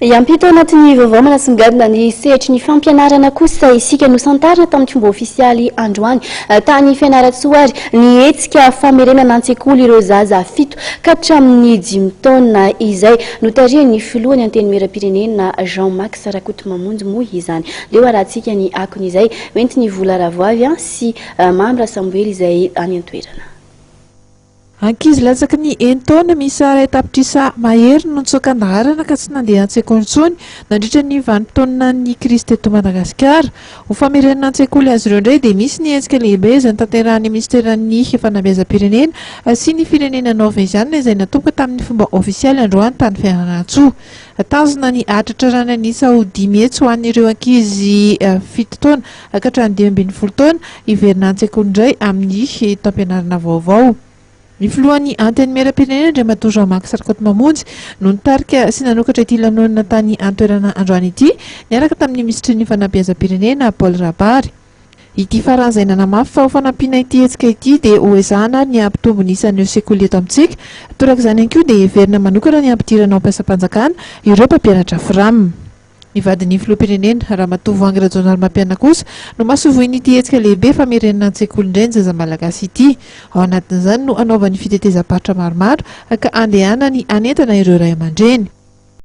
Iampito anatin'ny vaovao manasongadina ny sehitry ny fampianarana kosa isika nosantarina tamin'ny fomba ofisialy androany tany Fianarantsoa ary ny hetsika famerenana an-tsekoly ireo zaza 7 ka hatramin'ny 5 taona izay notarihan'ny filohan'ny antenimieram-pirenena Jean-Max Rakotomamonjy moa izany. Leo arahantsika ny akon'izay hoentin'ny vola ravoavy sy Mambra Samuel izay any an-toerana. Ankizy latsaky ny 1 taona misy iray tapitrisa mahery no nitsoakan-daharana ka tsy nandeha an-tsekoly intsony nandritra ny 20 taona ny Krisy teto Madagasikara. Ho famerenana an-tsekoly azy ireo indray dia misy ny hetsika lehibe izay notanteran'ny ministeran'ny fanabeazam-pirenena sy ny firenena norvégiana izay natomboka tamin'ny fomba ofisialy androany tany Fianarantsoa. Tanjona ny atratrarana ny saody mihetsy ho an'ireo ankizy 7 taona ka hatramin'ny 12 taona hiverina an-tsekoly indray amin'ny taom-pianarana vaovao. Ny filohan'ny antenimieram-pirenena Andriamatoa Jean-Max Rakotomamonjy no nitarika sy nanokatra ity lanonana tany an-toerana androany ity niaraka tamin'ny minisitry ny fanabeazam-pirenena Paul Rabary. Ity faran'izay nanamafy fa ho fanampiana ity hetsika ity dia ho ezahana ny ampitombony isan'ireo sekoly eto amintsika. Torak'izany ihany koa dia heverina manokana ny ampidirana ao am-piasam-panjakana ireo mpampianatra firamina. Ny vadin'ny filoham-pirenena Ramatoa Voangy Rajaonarimampiana kosa no mahasovoin'ity hetsika lehibe famerenana an-tsekoly indray ny zaza malagasy ity. Ao anatin'izany no anaovan'ny fitetezam-paritra maromaro ka andehana ny anentana ireo ray aman-dreny.